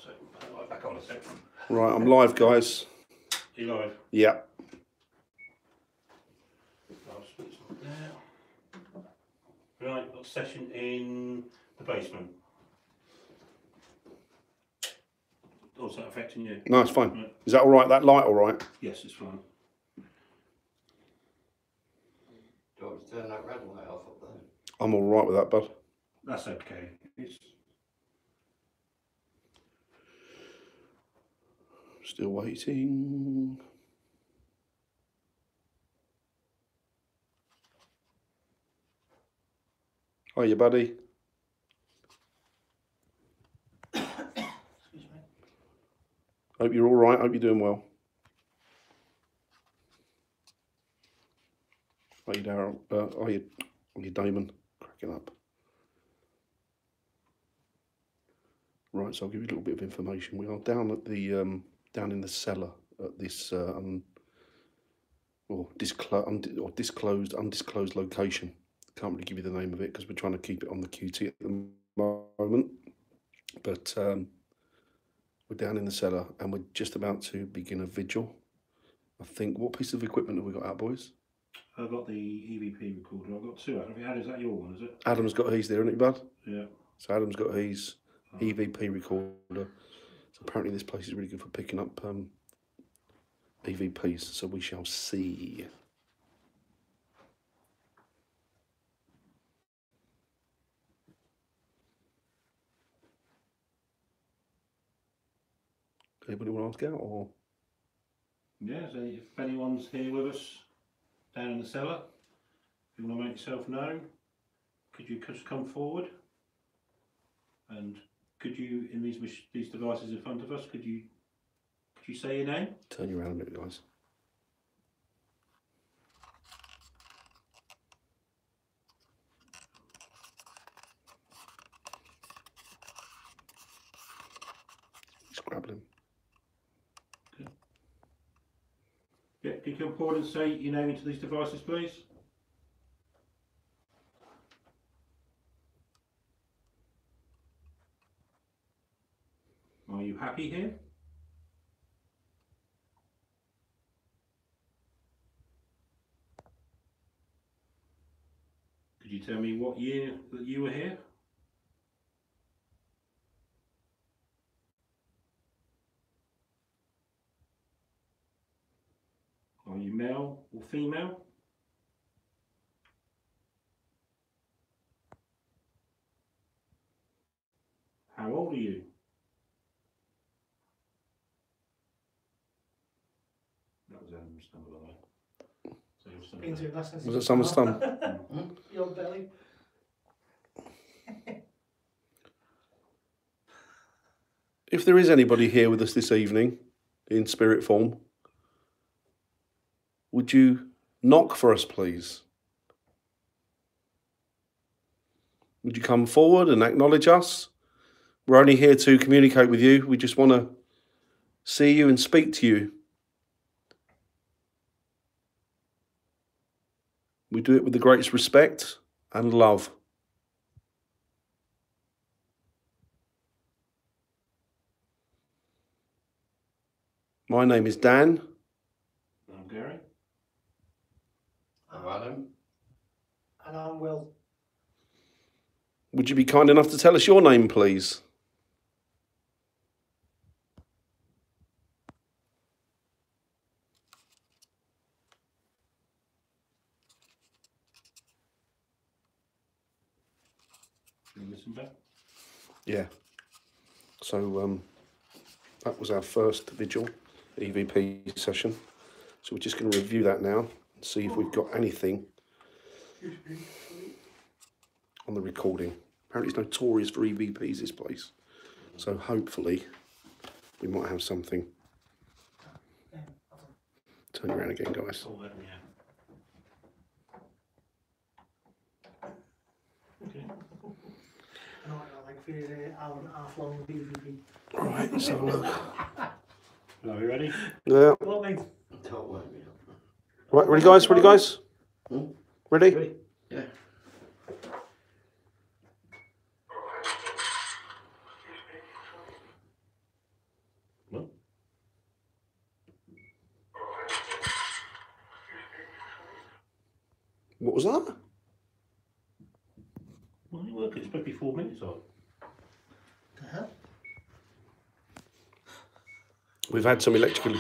So put the light back on a second. Right, I'm live, guys. You live? Yeah. I'll just put this one there. Right, got a session in the basement. Or is that affecting you? No, it's fine. Right. Is that all right? That light all right? Yes, it's fine. Do you want me to turn that red light off up there? I'm all right with that, bud. That's okay. It's Still waiting. Hiya, buddy. excuse me. Hope you're all right. Hope you're doing well. Are you, Darryl? Are you, Damon? Cracking up. Right, so I'll give you a little bit of information. We are down at the down in the cellar at this undisclosed location. Can't really give you the name of it because we're trying to keep it on the QT at the moment. But we're down in the cellar and we're just about to begin a vigil. I think, what piece of equipment have we got out, boys? I've got the EVP recorder. I've got two. Have you had? Is that your one? Is it? Adam's got his there, isn't he, bud? Yeah. So Adam's got his EVP recorder. So apparently this place is really good for picking up EVPs. So we shall see. Anybody want to ask out or? Yeah. So if anyone's here with us down in the cellar, if you want to make yourself known, could you just come forward? And could you, in these devices in front of us, could you say your name? Turn you around a bit, guys. Scrabbling. Okay. Yeah, can you come forward and say your name into these devices, please? Are you happy here? Could you tell me what year that you were here? Are you male or female? How old are you? That was Adam's number, by the way. So you're still Been there. doing that since Was it someone's thumb? your belly. If there is anybody here with us this evening in spirit form, would you knock for us, please? Would you come forward and acknowledge us? We're only here to communicate with you. We just want to see you and speak to you. We do it with the greatest respect and love. My name is Dan. I'm Gary. I'm Adam. And I'm Will. Would you be kind enough to tell us your name, please? Can you listen back? Yeah. So that was our first vigil EVP session. So we're just going to review that now and see if we've got anything on the recording. Apparently it's notorious for EVPs, this place. So hopefully we might have something. Turn around again, guys. Oh, yeah. Okay. I know what I like for your hour and a half long BVP. All right, let's have a look. Are we ready? Yeah. Well, mate. Don't wake me up. Right, ready, guys? Ready, guys? Ready? Ready? Yeah. What was that? Well, it work. It's supposed to be 4 minutes on. The hell? We've had some electrical.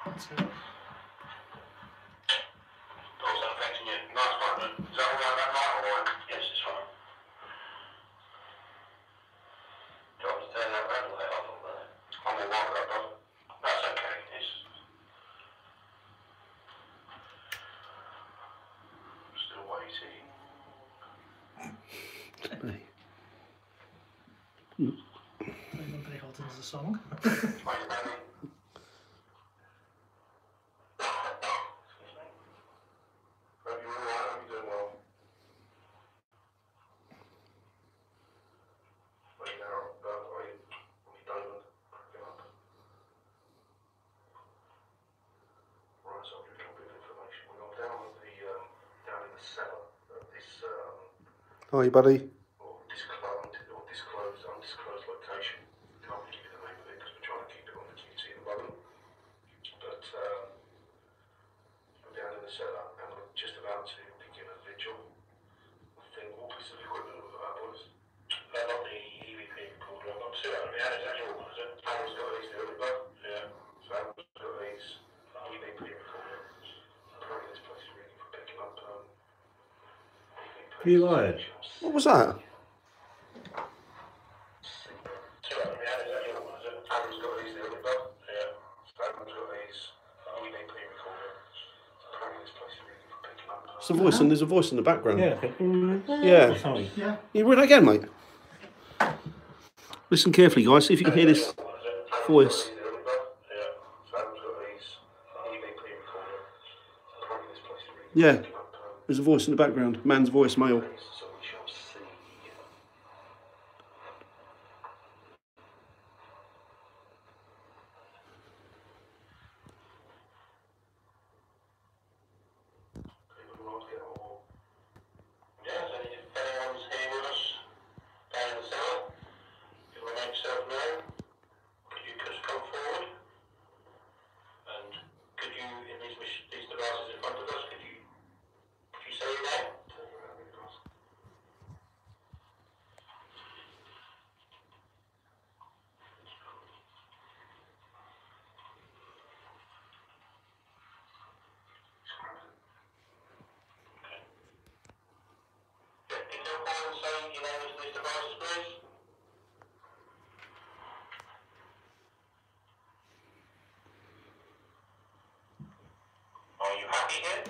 That's it. Playing Billy Houghton's a song. Hi, buddy. Undisclosed location. Can't really give you the name of it because we're trying to keep it on the QT at the moment. But we're down in the cellar and we're just about to begin a vigil. I think what piece of equipment have we got, boys? Not the EVP recorder. I've got two out of the is that your one, is it? Alan's got these, the early blood. Yeah. So Alan's got these EVP recorder. Apparently this place is really for picking up EVP. You lied. What was that? It's a voice, and there's a voice in the background. Yeah. Yeah. Sorry. Yeah. You read that again, mate? Listen carefully, guys. See if you can hear this voice. Yeah. There's a voice in the background. Man's voice, male. Are you happy here?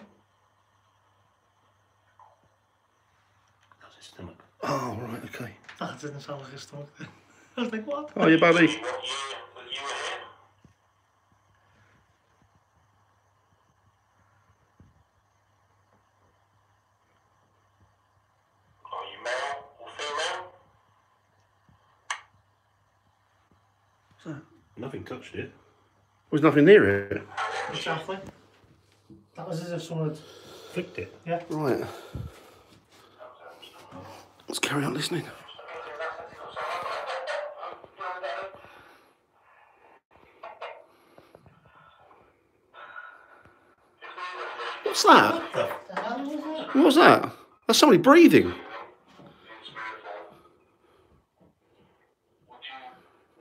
How's his stomach? Oh, right, okay. That didn't sound like a stomach. I was like, what? Oh, you buddy. What year was you here? Are you male or female? Nothing touched it. There's nothing near it. Exactly. That was as if someone had... Flicked it. Yeah. Right. Let's carry on listening. What's that? The hell was that? What was that? That's somebody breathing. Would you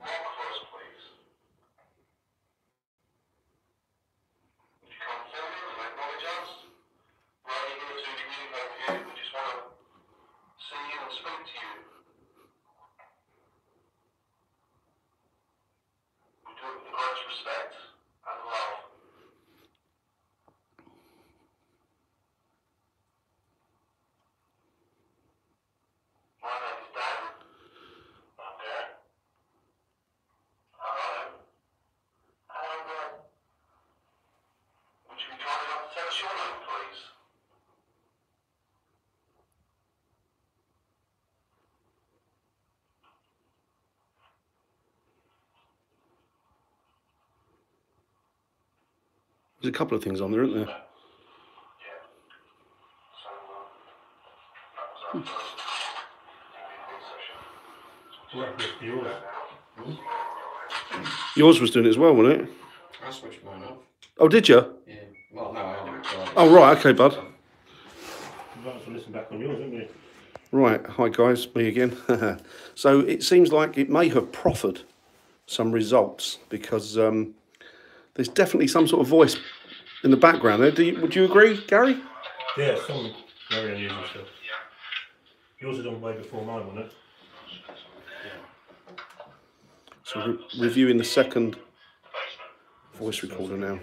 knock first, please? Would you come forward and acknowledge us? We're only here to communicate with you. We just want to see you and speak to you. We do it with the greatest respect and love. My name is Dan. I'm Dan. Hello. And would you be kind enough to tell us your name, please? There's a couple of things on there, isn't there? Yeah. So, that was our first session. Well, it's yours. Yours was doing it as well, wasn't it? I switched mine off. Oh, did you? Yeah. Well, no, I haven't. So Oh, right. Okay, bud. You might as well listen back on yours, haven't you? Right. Hi, guys. Me again. So it seems like it may have proffered some results because there's definitely some sort of voice in the background there. Would you agree, Gary? Yeah, some very unusual stuff. Yours is on way before mine, wasn't it? So reviewing the second voice recorder now.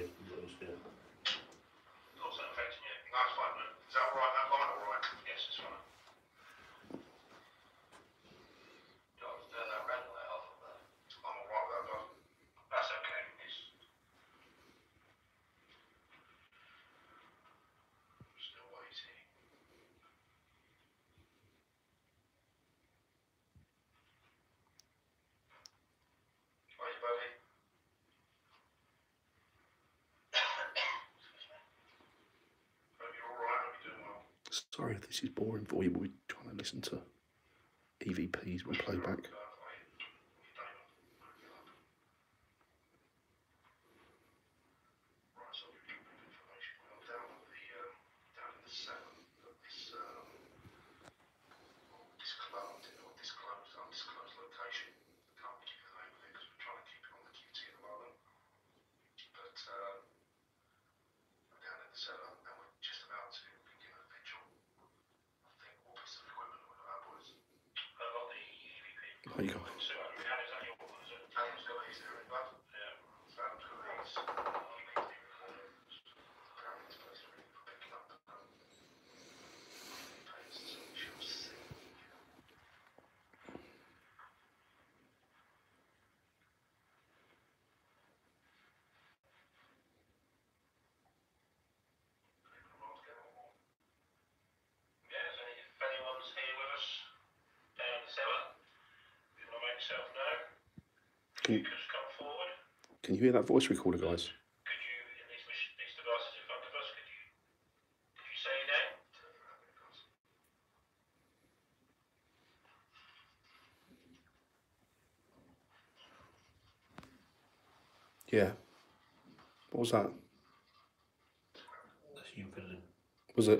Sorry if this is boring for you, but we're trying to listen to EVPs with playback. There you go. If anyone's here with us down in the cellar, if you want to make yourself known, you could come forward. Can you hear that voice recorder, guys? Could you, in these devices in front of us, could you say your name? Yeah. What was that? That's you filling in. Was it?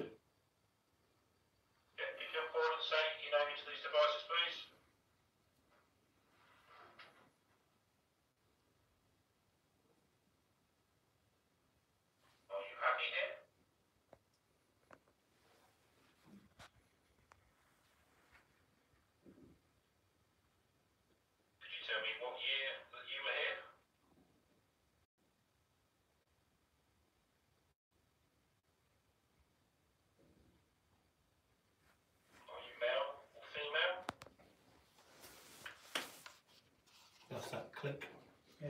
Yeah, can you come forward and say your name into these devices, please? Are you happy here? Could you tell me what year that you were here? Are you male or female? That's that click. Yeah.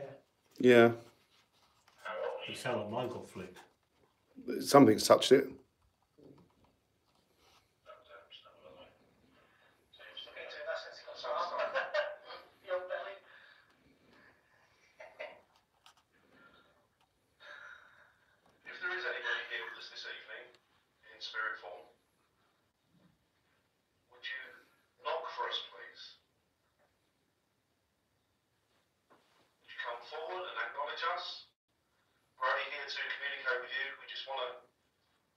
Yeah. How old are You you? sound like mine got flicked. Something's touched it. If there is anybody here with us this evening in spirit form, would you knock for us, please? Would you come forward and acknowledge us? We're only here to communicate with you. We just want to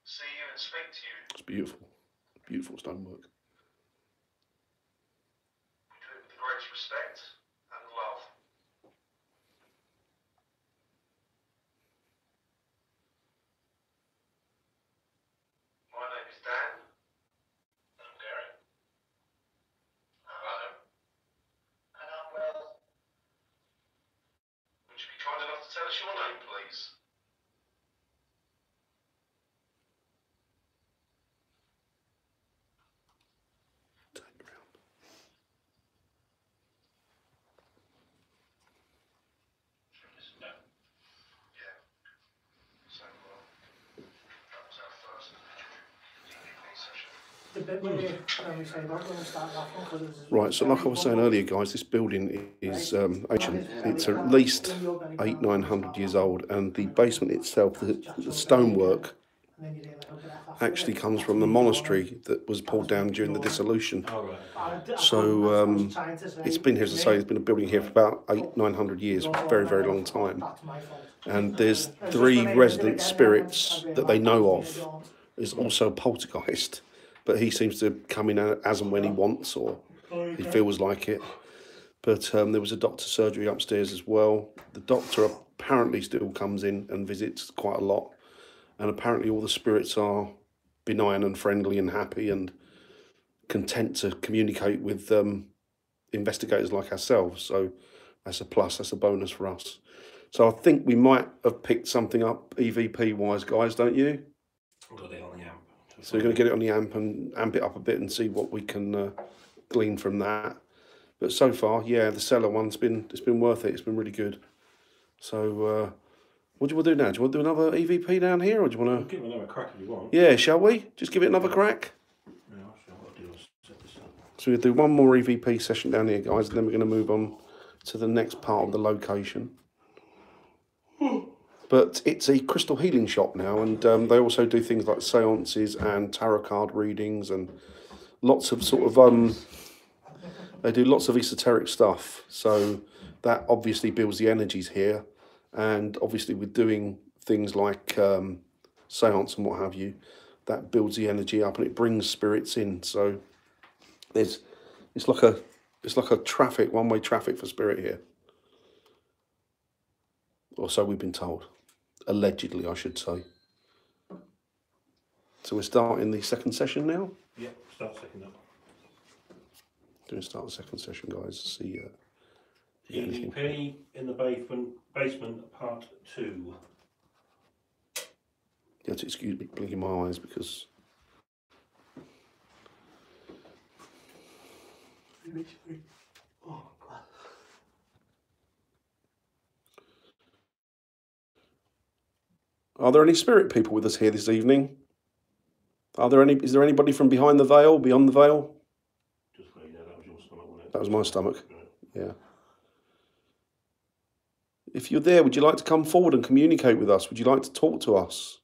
see you and speak to you. It's beautiful. Beautiful stonework. We do it with the greatest respect and love. My name is Dan. And I'm Gary. Hello. And I'm Will. Would you be kind enough to tell us your name, please? Turn around. Yeah. So, that was our first EVP session. The bit where we say about when we start laughing because it was Right, so like I was saying earlier, guys, this building is ancient. It's at least 800-900 years old, and the basement itself, the stonework and then you do like a bit of actually comes from the monastery that was pulled down during the dissolution. All right. So it's been here, as I say, it's been a building here for about 800-900 years, a very, very long time. And there's 3 resident spirits that they know of. There's also a poltergeist, but he seems to come in as and when he wants, or he feels like it. But there was a doctor's surgery upstairs as well. The doctor apparently still comes in and visits quite a lot. And apparently all the spirits are benign and friendly and happy and content to communicate with investigators like ourselves. So that's a plus, that's a bonus for us. So I think we might have picked something up EVP-wise, guys, don't you? Got it on the amp. So we're going to get it on the amp and amp it up a bit and see what we can glean from that. But so far, yeah, the cellar one's been worth it. It's been really good. So what do you want to do now? Do you want to do another EVP down here, or do you want to? Give it another crack if you want. Yeah, shall we? Just give it another crack. Yeah, I'll show what I'll do. I'll set this up. So we'll do one more EVP session down here, guys, and then we're going to move on to the next part of the location. But it's a crystal healing shop now, and they also do things like seances and tarot card readings and lots of sort of they do lots of esoteric stuff. So that obviously builds the energies here, and obviously with doing things like seance and what have you, that builds the energy up and it brings spirits in. So it's like a traffic, one-way traffic for spirit here, or so we've been told. Allegedly, I should say. So we're starting the second session now. Yeah, start second up. Going to start the second session, guys. See EVP in the basement, part 2. You have to excuse me blinking my eyes because Oh, God. are there any spirit people with us here this evening? Is there anybody from behind the veil, beyond the veil? Just so you know, that was your stomach, wasn't it? That was my stomach. Yeah. If you're there, would you like to come forward and communicate with us? Would you like to talk to us?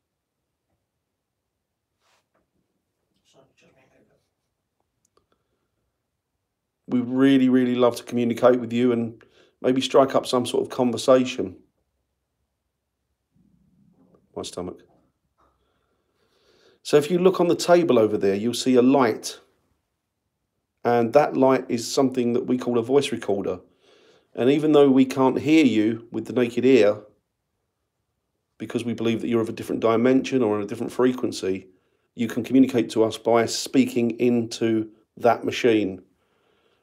We really, really love to communicate with you and maybe strike up some sort of conversation. My stomach. So if you look on the table over there, you'll see a light. And that light is something that we call a voice recorder. And even though we can't hear you with the naked ear, because we believe that you're of a different dimension or on a different frequency, you can communicate to us by speaking into that machine.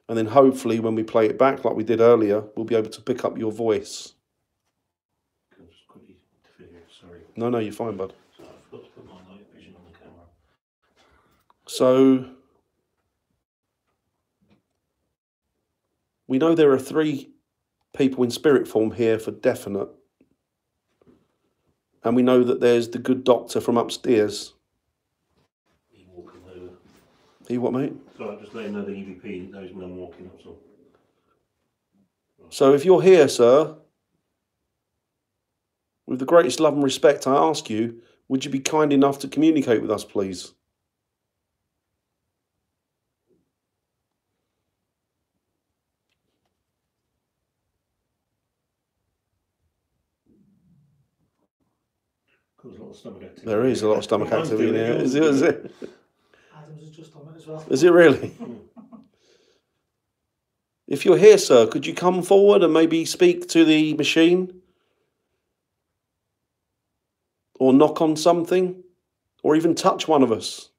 And then hopefully when we play it back like we did earlier, we'll be able to pick up your voice. Can I just quickly interfere? Sorry. No, you're fine, bud. So I forgot to put my night vision on the camera. So we know there are 3 people in spirit form here for definite. And we know that there's the good doctor from upstairs. He walking over. He what, mate? So I'm just letting know the EVP knows when I'm walking up. So. So if you're here, sir, with the greatest love and respect, I ask you, would you be kind enough to communicate with us, please? There's a lot of stomach activity. There is a lot of stomach activity in here. Is it? Adam's is just on it as well. Is it really? If you're here, sir, could you come forward and maybe speak to the machine? Or knock on something? Or even touch one of us?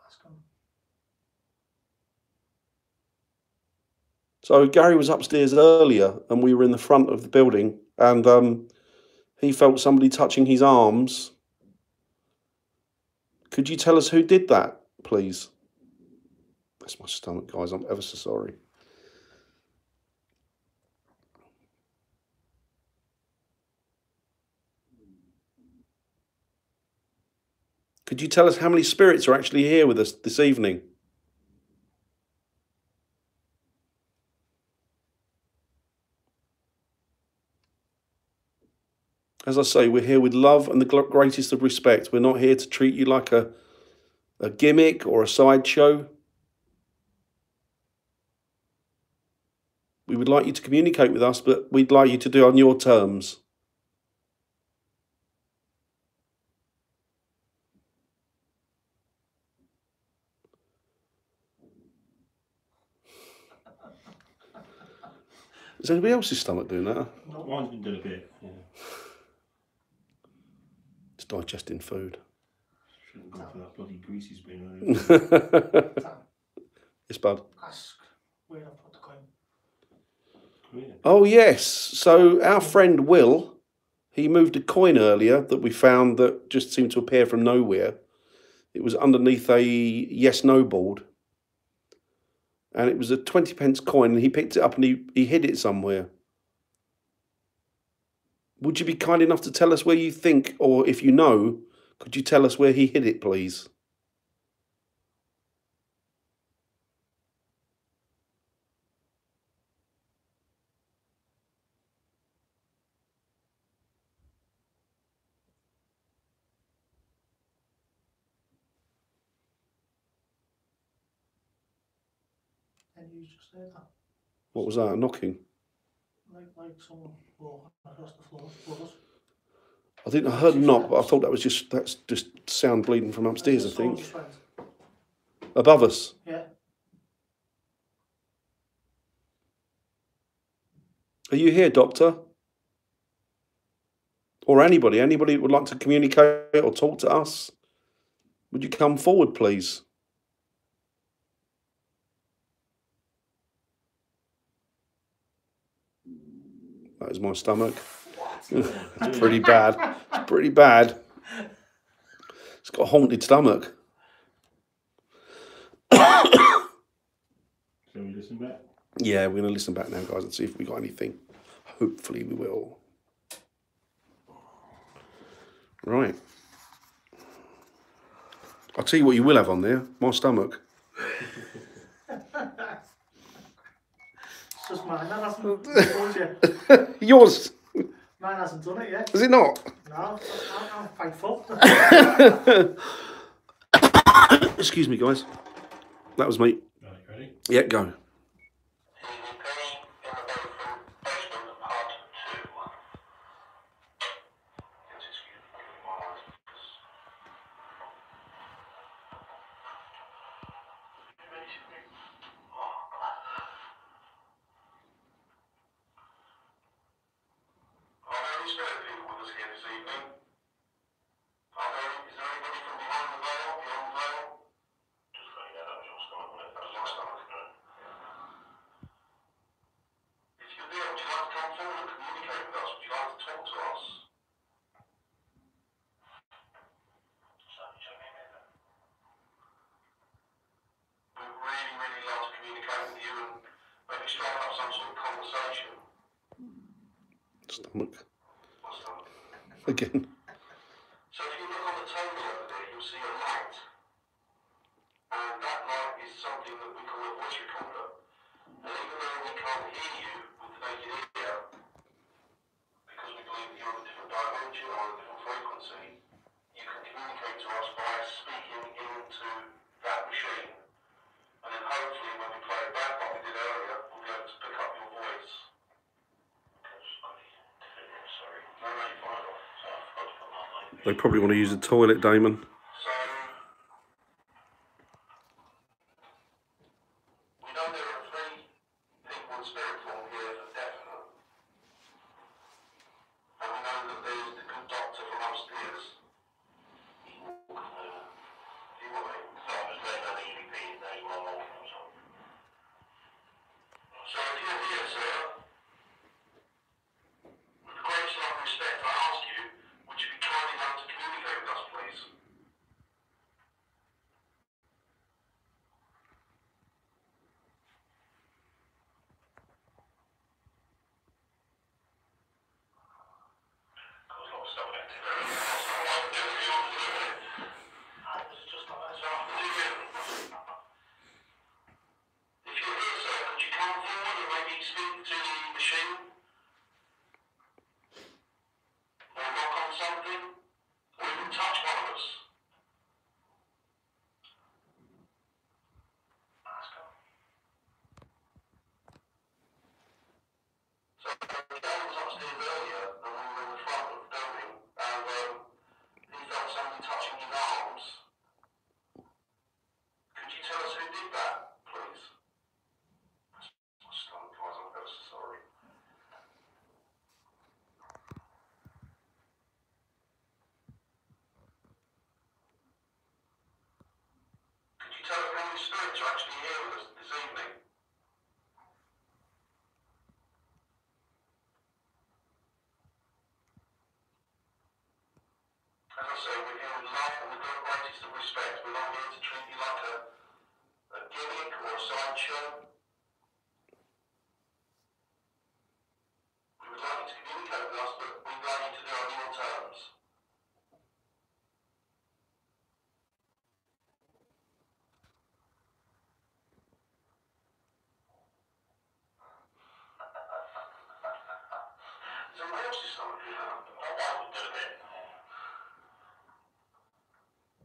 Ask him. So Gary was upstairs earlier and we were in the front of the building and he felt somebody touching his arms. Could you tell us who did that, please? That's my stomach, guys. I'm ever so sorry. Could you tell us how many spirits are actually here with us this evening? as I say, we're here with love and the greatest of respect. We're not here to treat you like a gimmick or a sideshow. We would like you to communicate with us, but we'd like you to do it on your terms. Is anybody else's stomach doing that? Mine's been doing a bit, yeah. It's digesting food. Shouldn't have gone for that bloody greasy spoon. Yes, bud. Ask where I put the coin. Yeah. Oh, yes. So our friend Will, he moved a coin earlier that we found that just seemed to appear from nowhere. It was underneath a yes-no board. And it was a 20p coin, and he picked it up and he hid it somewhere. Would you be kind enough to tell us where you think, or if you know, could you tell us where he hid it, please? And you just said that. What was that, a knocking? Like someone walking across the floor. I heard a knock, but I thought that's just sound bleeding from upstairs, I think. Just went, Above us. yeah. Are you here, Doctor? Or anybody that would like to communicate or talk to us? Would you come forward, please? That is my stomach. It's pretty bad. It's pretty bad. It's got a haunted stomach. Shall we listen back? Yeah, we're going to listen back now, guys, and see if we got anything. Hopefully we will. Right. I'll tell you what you will have on there. My stomach. It's just mine that hasn't told you. Yours. Mine hasn't done it yet. Is it not? No, I'm thankful. Excuse me, guys. That was me. Right, ready? Yeah, go. Stomach. Again. So if you look on the table over there, you'll see a light. And that light is something that we call a voice recorder. And even though we can't hear you with the naked ear, because we believe that you're on a different dimension or a different frequency, you can communicate to us by speaking into that machine. And then hopefully when we play it back like we did earlier, we'll be able to pick up your voice. They probably want to use the toilet, Damon. So, we know there are 3 people in spirit form here for definite. And we know that there's the good doctor from upstairs. Do you want me? So I'm just letting the EVP's name while I'm walking or something. So if you're here, sir, with the greatest love and respect, I ask you, would you be kind enough to communicate with us, please? arms. Could you tell us who did that, please? My stomach, guys, I'm ever so sorry. Could you tell us how many spirits are actually here with us this evening? As I say, we're here with love and with the greatest of respect. We're not here to treat you like a gimmick or a sideshow. We would like you to communicate with us, but we'd like you to do it on your terms. So what else is something you have? I would do it.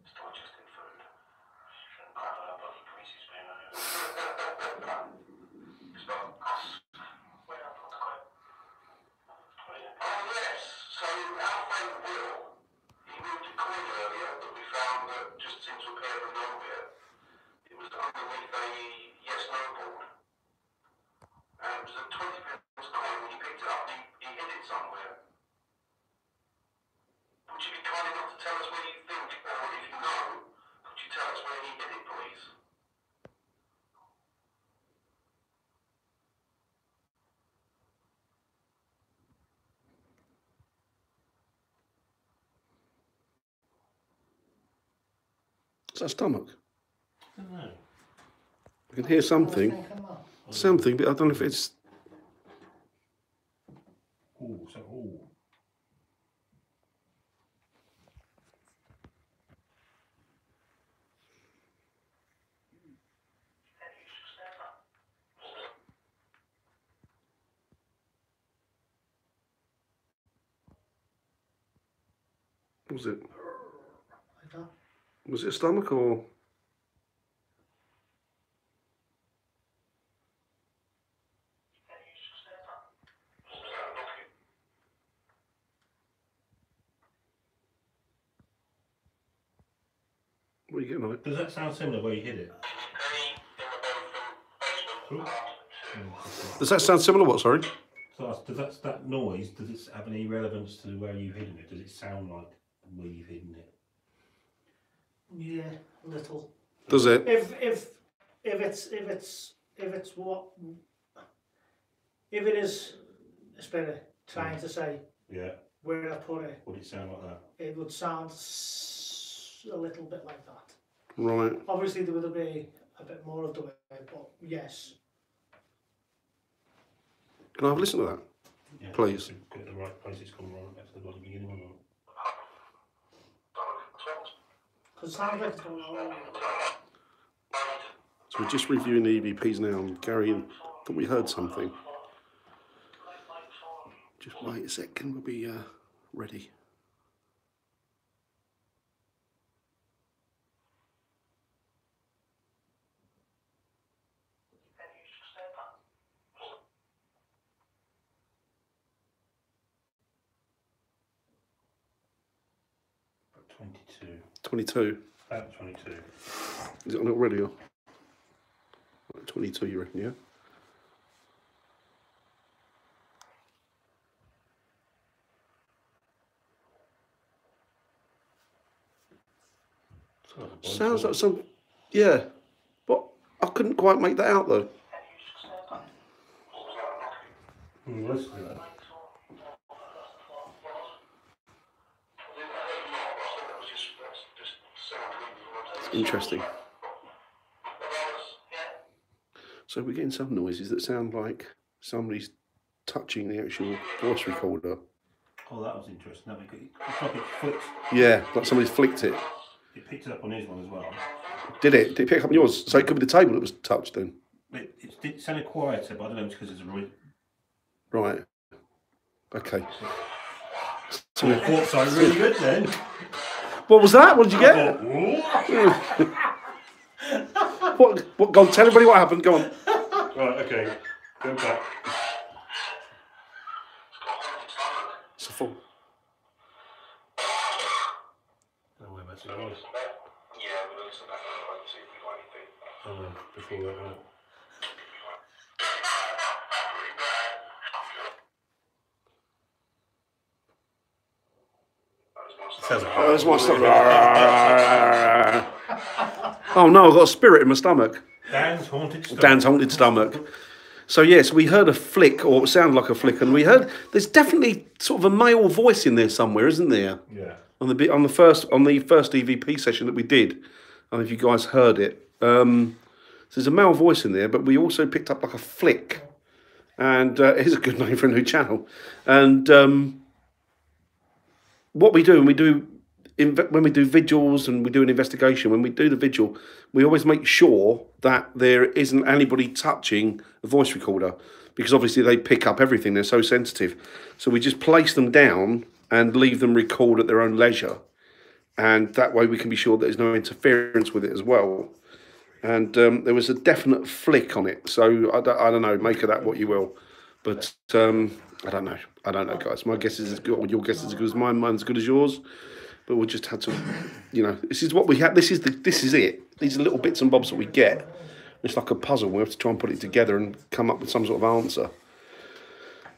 It's digesting food. Shouldn't grab that bloody greasy spoon out. It's not us. Where I put the quote. Oh yes, so our friend Will, he moved a coin earlier that we found that just seemed to appear from nowhere. It was underneath a yes-no board. And it was a 20 pence coin. When he picked it up, he hid it somewhere. Would you be kind enough to tell us where you think, or if you know, could you tell us where he hid it, please? Is that stomach? I don't know. I can hear something. Something, but I don't know if it's. Oh, so, oh. What was it? Like that. Was it a stomach or? What are you getting on it? Does that sound similar where you hid it? Ooh. Does that sound similar? What? Sorry. So does that noise, does it have any relevance to where you've hidden it? Does it sound like where you've hidden it? Yeah, a little. Does it? If it is a spirit trying to say Yeah. where I put it, Would it sound like that? it would sound a little bit like that. Right. Obviously, there would be a bit more of the way, but yes. Can I have a listen to that? Yeah. Please. Get the right place, it's come right back to the bloody beginning one. Because it sounds like it's going on. So we're just reviewing the EVPs now, and Gary, I thought we heard something. Just wait a second, we'll be ready. About 22. 22. About 22. Is it on already? Or? 22, you reckon, yeah? Sounds like some, yeah, but I couldn't quite make that out though. Listen to that. Interesting. So we're getting some noises that sound like somebody's touching the actual voice recorder. Oh, that was interesting. That was good. It's like it flicked. Yeah, like somebody's flicked it. It picked it up on his one as well. Did it? Did it pick up on yours? So it could be the table that was touched then? It sounded quieter, but I don't know if it's because it's a really... Right. Okay. So the thought sounded really good then. What was that? What did you get? What? Go on, tell everybody what happened. Go on. Right, okay. Go back. It's a full. Oh, where was it? was. Yeah, we're going to listen back and see if we got anything. Before that, right? Oh, that's my stomach. Oh no, I've got a spirit in my stomach. Dan's haunted stomach. Dan's haunted stomach. So yes, we heard a flick, or it sounded like a flick, and we heard there's definitely sort of a male voice in there somewhere, isn't there? Yeah. On the first EVP session that we did, I don't know if you guys heard it. So there's a male voice in there, but we also picked up like a flick, and it is a good name for a new channel. And what we do, when we do vigils and we do an investigation, when we do the vigil, we always make sure that there isn't anybody touching the voice recorder, because obviously they pick up everything. They're so sensitive. So we just place them down and leave them record at their own leisure. And that way we can be sure that there's no interference with it as well. And there was a definite flick on it. So I don't know, make of that what you will. But I don't know, guys. My guess is as good, or your guess is as good as mine. Mine's as good as yours. But we just had to, this is what we had. This is it. These are little bits and bobs that we get. It's like a puzzle. We have to try and put it together and come up with some sort of answer.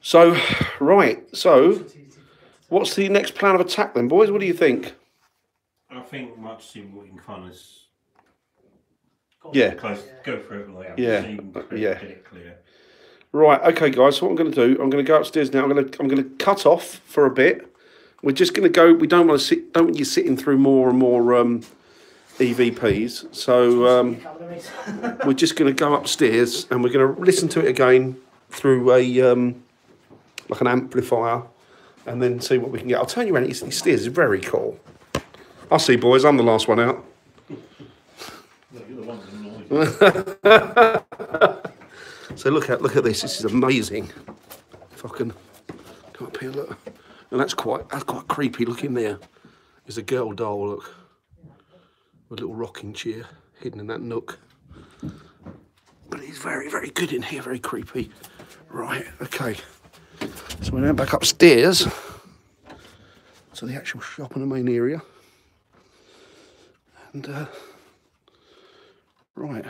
So, right. So, what's the next plan of attack then, boys? What do you think? I think we might see what we can find is Yeah. close. Go for it, like, Yeah. so you can Yeah. get it clear. Right. Okay, guys. So what I'm going to do? I'm going to go upstairs now. I'm going to cut off for a bit. We're just going to go. We don't want to sit. Don't want you sitting through more and more EVPs. So we're just going to go upstairs and we're going to listen to it again through a like an amplifier, and then see what we can get. I'll tell you, these stairs are very cool. I'll see, boys. I'm the last one out. No, you're the one with the noise. So look at this. This is amazing. If I can come up here, look. And that's quite creepy. Look in there. There's a girl doll, look. With a little rocking chair hidden in that nook. But it's very, very good in here, very creepy. Right, okay. So we're now back upstairs to the actual shop in the main area. And right.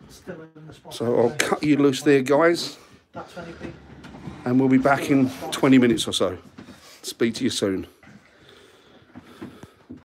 Still in the spot. So I'll cut you loose there, guys. That's 20p. And we'll be back in 20 minutes or so. Speak to you soon.